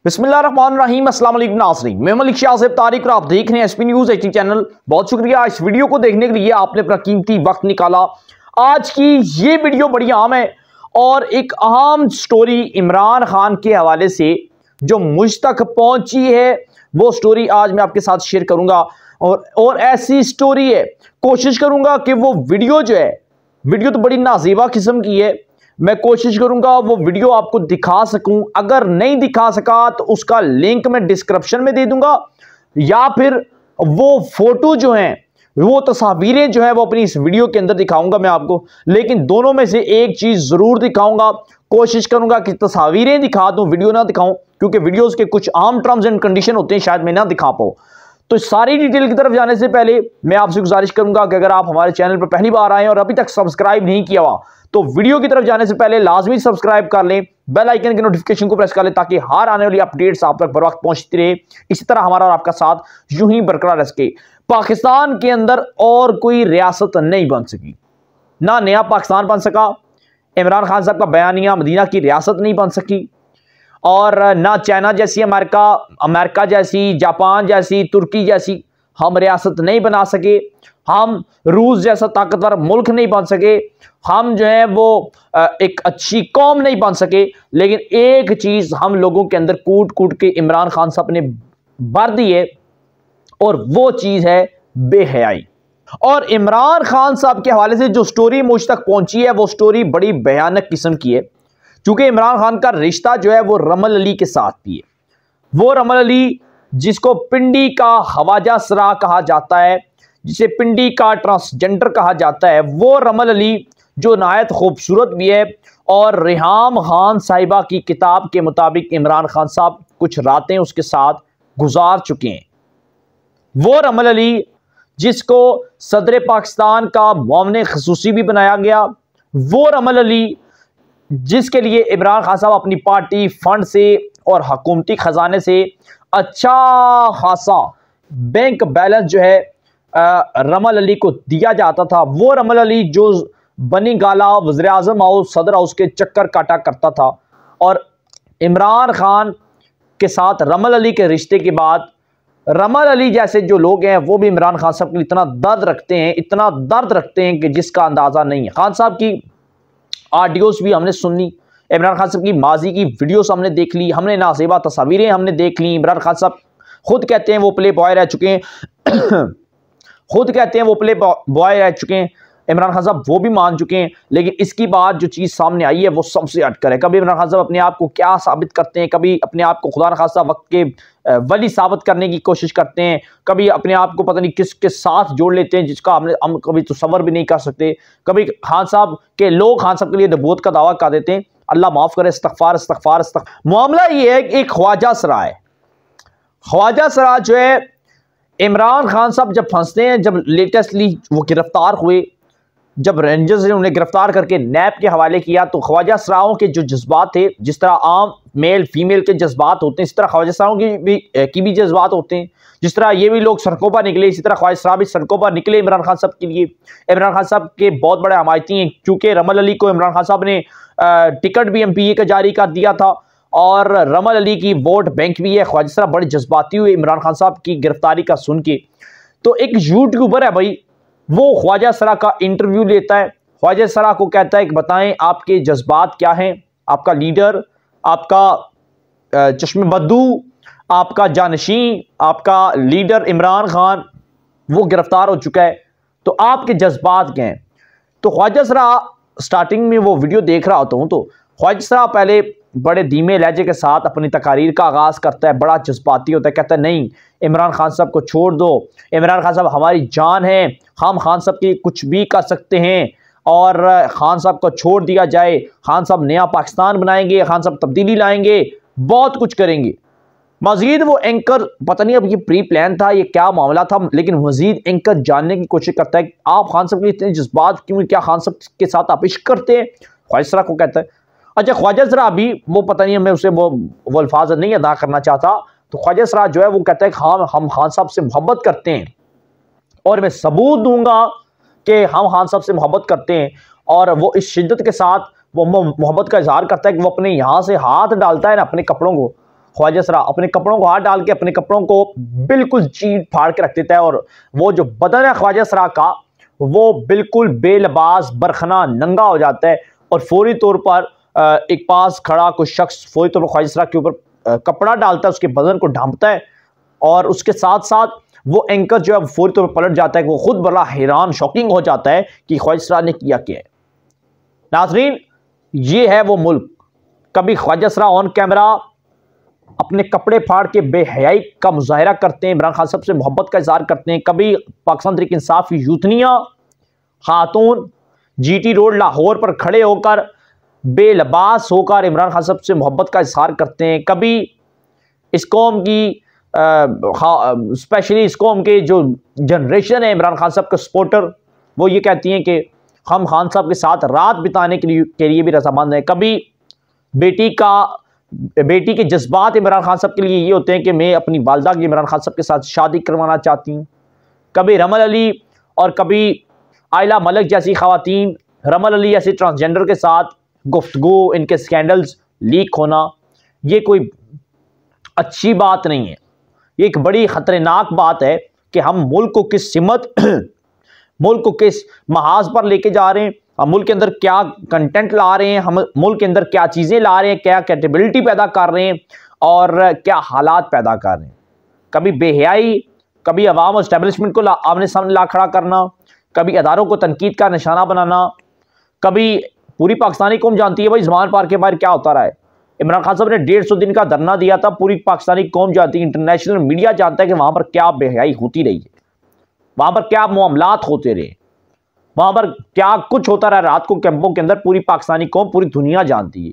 बिस्मिल्लाहिर्रहमानिर्रहीम अस्सलाम वालेकुम नाज़रीन, मैं मलिक शाह से तारिक और आप देख रहे हैं एसपी न्यूज़ एचडी चैनल। बहुत शुक्रिया इस वीडियो को देखने के लिए, आपने अपना कीमती वक्त निकाला। आज की ये वीडियो बड़ी अहम है और एक अहम स्टोरी इमरान खान के हवाले से जो मुझ तक पहुंची है वो स्टोरी आज मैं आपके साथ शेयर करूंगा। और ऐसी स्टोरी है, कोशिश करूंगा कि वो वीडियो जो है, वीडियो तो बड़ी नाजीबा किस्म की है, मैं कोशिश करूंगा वो वीडियो आपको दिखा सकूं। अगर नहीं दिखा सका तो उसका लिंक मैं डिस्क्रिप्शन में दे दूंगा, या फिर वो फोटो जो हैं, वो तस्वीरें जो है वो अपनी इस वीडियो के अंदर दिखाऊंगा मैं आपको। लेकिन दोनों में से एक चीज जरूर दिखाऊंगा। कोशिश करूंगा कि तस्वीरें दिखा दूं, वीडियो ना दिखाऊं, क्योंकि वीडियोस के कुछ आम टर्म्स एंड कंडीशन होते हैं, शायद मैं ना दिखा पाऊं। तो सारी डिटेल की तरफ जाने से पहले मैं आपसे गुजारिश करूंगा कि अगर आप हमारे चैनल पर पहली बार आए हैं और अभी तक सब्सक्राइब नहीं किया हुआ तो वीडियो की तरफ जाने से पहले लाजमी सब्सक्राइब कर लें, बेल आइकन के नोटिफिकेशन को प्रेस कर लें ताकि हर आने वाली अपडेट्स आप तक बर वक्त पहुंचती रहे। इसी तरह हमारा और आपका साथ यूं ही बरकरार रह सके। पाकिस्तान के अंदर और कोई रियासत नहीं बन सकी, ना नया पाकिस्तान बन सका, इमरान खान साहब का बयानिया मदीना की रियासत नहीं बन सकी, और ना चाइना जैसी, अमेरिका जैसी, जापान जैसी, तुर्की जैसी हम रियासत नहीं बना सके, हम रूस जैसा ताकतवर मुल्क नहीं बन सके, हम जो है वो एक अच्छी कौम नहीं बन सके। लेकिन एक चीज हम लोगों के अंदर कूट कूट के इमरान खान साहब ने भर दी है, और वो चीज है बेहयाई। और इमरान खान साहब के हवाले से जो स्टोरी मुझ तक पहुंची है वो स्टोरी बड़ी भयानक किस्म की है, क्योंकि इमरान खान का रिश्ता जो है वो रमल अली के साथ भी है। वो रमल अली जिसको पिंडी का हवाजा सरा कहा जाता है, जिसे पिंडी का ट्रांसजेंडर कहा जाता है, वो रमल अली जो नायत खूबसूरत भी है। और रिहाम खान साहिबा की किताब के मुताबिक इमरान खान साहब कुछ रातें उसके साथ गुजार चुके हैं। वो रमल अली जिसको सदर पाकिस्तान का मुआविन खसूसी भी बनाया गया, वो रमल अली जिसके लिए इमरान खान साहब अपनी पार्टी फंड से और हुकूमती खजाने से अच्छा खासा बैंक बैलेंस जो है रमल अली को दिया जाता था। वो रमल अली जो बनी गाला वज़ीर आज़म हाउस, सदर हाउस के चक्कर काटा करता था। और इमरान खान के साथ रमल अली के रिश्ते के बाद रमल अली जैसे जो लोग हैं वो भी इमरान खान साहब के लिए इतना दर्द रखते हैं, इतना दर्द रखते हैं कि जिसका अंदाज़ा नहीं है। खान साहब की ऑडियोस भी हमने सुनी, इमरान खान साहब की माजी की वीडियोस हमने देख ली, हमने नासेबा तस्वीरें हमने देख ली। इमरान खान साहब खुद कहते हैं वो प्ले बॉय रह चुके हैं खुद कहते हैं वो प्ले बॉय रह चुके हैं, इमरान खान साहब वो भी मान चुके हैं। लेकिन इसकी बाद जो चीज़ सामने आई है वो सबसे हटकर है। कभी इमरान खान साहब अपने आप को क्या साबित करते हैं, कभी अपने आप को खुदा न खासा वक्त के वली साबित करने की कोशिश करते हैं, कभी अपने आप को पता नहीं किसके साथ जोड़ लेते हैं जिसका हम कभी तसव्वुर भी नहीं कर सकते। कभी खान साहब के लोग खान साहब के लिए नबूवत का दावा कर देते हैं, अल्लाह माफ़ करे, इस्तग़फ़ार इस्तग़फ़ार इस्तग़फ़ार। मामला ये है कि एक ख्वाजा सरा है। ख्वाजा सरा जो है, इमरान खान साहब जब फंसते हैं, जब लेटेस्टली वो गिरफ्तार हुए, जब रेंजर्स ने उन्हें गिरफ्तार करके नैब के हवाले किया, तो ख्वाजा सराओं के जो जज्बात थे, जिस तरह आम मेल फीमेल के जज्बात होते हैं, इस तरह ख्वाजा सराओं की भी जज्बात होते हैं। जिस तरह ये भी लोग सड़कों पर निकले, इसी तरह ख्वाजा सरा भी सड़कों पर निकले इमरान खान साहब के लिए। इमरान खान साहब के बहुत बड़े हमायती हैं, क्योंकि रमल अली को इमरान खान साहब ने टिकट भी MPA का जारी कर दिया था, और रमल अली की वोट बैंक भी है। ख्वाजा सरा बड़े जज्बाती हुए इमरान खान साहब की गिरफ्तारी का सुन के। तो एक यूट्यूबर है भाई, वो ख्वाजा सरा का इंटरव्यू लेता है, ख्वाजा सरा को कहता है कि बताएं आपके जज्बात क्या हैं, आपका लीडर, आपका चश्मे बद्दू, आपका जानशी, आपका लीडर इमरान खान वो गिरफ्तार हो चुका है, तो आपके जज्बात क्या हैं। तो ख्वाजा सरा स्टार्टिंग में वो वीडियो देख रहा होता हूँ, तो ख्वाजा सरा पहले बड़े धीमे लहजे के साथ अपनी तकारीर का आगाज़ करता है, बड़ा जज्बाती होता है, कहता है नहीं इमरान खान साहब को छोड़ दो, इमरान खान साहब हमारी जान है, हम खान साहब की कुछ भी कर सकते हैं, और खान साहब को छोड़ दिया जाए, खान साहब नया पाकिस्तान बनाएंगे, खान साहब तब्दीली लाएंगे, बहुत कुछ करेंगे। मजीद वो एंकर, पता नहीं अब ये प्री प्लान था, ये क्या मामला था, लेकिन मजीद एंकर जानने की कोशिश करता है कि आप खान साहब के इतने जज्बात क्यों, क्या खान साहब के साथ आप इश्क करते हैं। ख्वाजा सरा को कहता है, अच्छा ख्वाजा सरा अभी वो पता नहीं, मैं उसे वो अल्फाज नहीं अदा करना चाहता, तो ख्वाजा सरा जो है वो कहता है कि हाँ हम खान साहब से मोहब्बत करते हैं, और मैं सबूत दूंगा कि हम खान साहब से मोहब्बत करते हैं। और वो इस शिद्दत के साथ वो मोहब्बत का इजहार करता है कि वो अपने यहाँ से हाथ डालता है ना अपने कपड़ों को, ख्वाजा सरा अपने कपड़ों को हाथ डाल के अपने कपड़ों को बिल्कुल चीर फाड़ के रख देता है, और वो जो बदन है ख्वाजा सरा का वो बिल्कुल बेलबास बरखना नंगा हो जाता है। और फौरी तौर पर एक पास खड़ा कोई शख्स फौरी तौर पर ख्वाजा सरा के ऊपर कपड़ा डालता है, उसके बदन को ढांपता है, और उसके साथ साथ वो एंकर जो है फौरी तौर पर पलट जाता है कि वो खुद बड़ा हैरान शॉकिंग हो जाता है कि ख्वाजा सरा ने किया क्या है। नाज़रीन, ये है वो मुल्क। कभी ख्वाजा सरा ऑन कैमरा अपने कपड़े फाड़ के बेहयाई का मुजाहरा करते हैं, इमरान खान साहब से मोहब्बत का इजहार करते हैं। कभी पाकिस्तान तहरीक इंसाफ की यूथनिया खातून GT रोड लाहौर पर खड़े होकर बेलबास होकर इमरान खान साहब से मोहब्बत का इजहार करते हैं। कभी इस कौम की स्पेशली इस कौम के जो जनरेशन है इमरान खान साहब के सपोर्टर, वो ये कहती हैं कि हम खान साहब के साथ रात बिताने के लिए भी रजामंद हैं। कभी बेटी के जज्बात इमरान खान साहब के लिए ये होते हैं कि मैं अपनी वालदा की इमरान खान साहब के साथ शादी करवाना चाहती हूँ। कभी रमल अली और कभी आयला मलिक जैसी खवातीन, रमल अली जैसे ट्रांसजेंडर के साथ गुफ्तगू, इनके स्कैंडल्स लीक होना, ये कोई अच्छी बात नहीं है। ये एक बड़ी ख़तरनाक बात है कि हम मुल्क को किस सिमत मुल्क को किस महाज पर लेके जा रहे हैं, हम मुल्क के अंदर क्या कंटेंट ला रहे हैं, हम मुल्क के अंदर क्या चीज़ें ला रहे हैं, क्या कैपेबिलिटी पैदा कर रहे हैं और क्या हालात पैदा कर रहे हैं। कभी बेहयाई, कभी अवाम और इस्टेब्लिशमेंट को आमने सामने ला खड़ा करना, कभी अदारों को तनकीद का निशाना बनाना, कभी पूरी पाकिस्तानी कौम जानती है भाई ज़बान पार के बाहर क्या होता रहा है। इमरान खान साहब ने 150 दिन का धरना दिया था, पूरी पाकिस्तानी कौम जानती है, इंटरनेशनल मीडिया जानता है कि वहाँ पर क्या बेहयाई होती रही है, वहाँ पर क्या मामलात होते रहे, वहाँ पर क्या कुछ होता रहा रात को कैंपों के अंदर, पूरी पाकिस्तानी कौम पूरी दुनिया जानती है।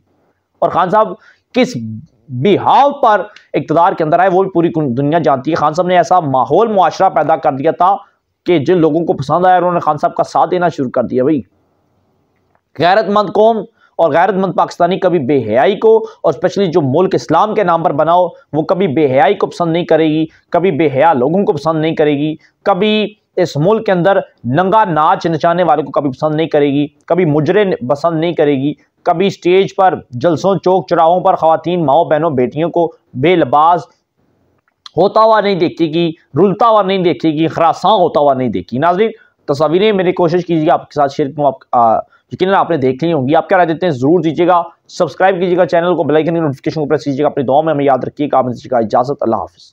और खान साहब किस बिहाव पर इक़्तिदार के अंदर आए वो भी पूरी दुनिया जानती है। खान साहब ने ऐसा माहौल मुआशरा पैदा कर दिया था कि जिन लोगों को पसंद आया उन्होंने खान साहब का साथ देना शुरू कर दिया। भाई गैरतमंद कौम और गैरतमंद पाकिस्तानी कभी बेहयाई को, और स्पेशली जो मुल्क इस्लाम के नाम पर बनाओ, वो कभी बेहयाई को पसंद नहीं करेगी, कभी बेहया लोगों को पसंद नहीं करेगी, कभी इस मुल्क के अंदर नंगा नाच नचाने वालों को कभी पसंद नहीं करेगी, कभी मुजरे पसंद नहीं करेगी, कभी स्टेज पर जलसों चौक चौराहों पर ख़वातीन माओ बहनों बेटियों को बेलबास होता हुआ नहीं देखेगी, रुलता हुआ नहीं देखेगी, खरासां होता हुआ नहीं देखी। नाज़रीन, तस्वीरें मेरी कोशिश कीजिएगा आपके साथ शेयर करूँ, आप यकीनन आपने देख ली होंगी। आप क्या राय देते हैं ज़रूर दीजिएगा, सब्सक्राइब कीजिएगा चैनल को, बेल आइकन की नोटिफिकेशन को प्रेस कीजिएगा। अपनी दुआ में हमें याद रखिएगा। आप दीजिएगा इजाज़त। अल्लाह हाफ़िज़।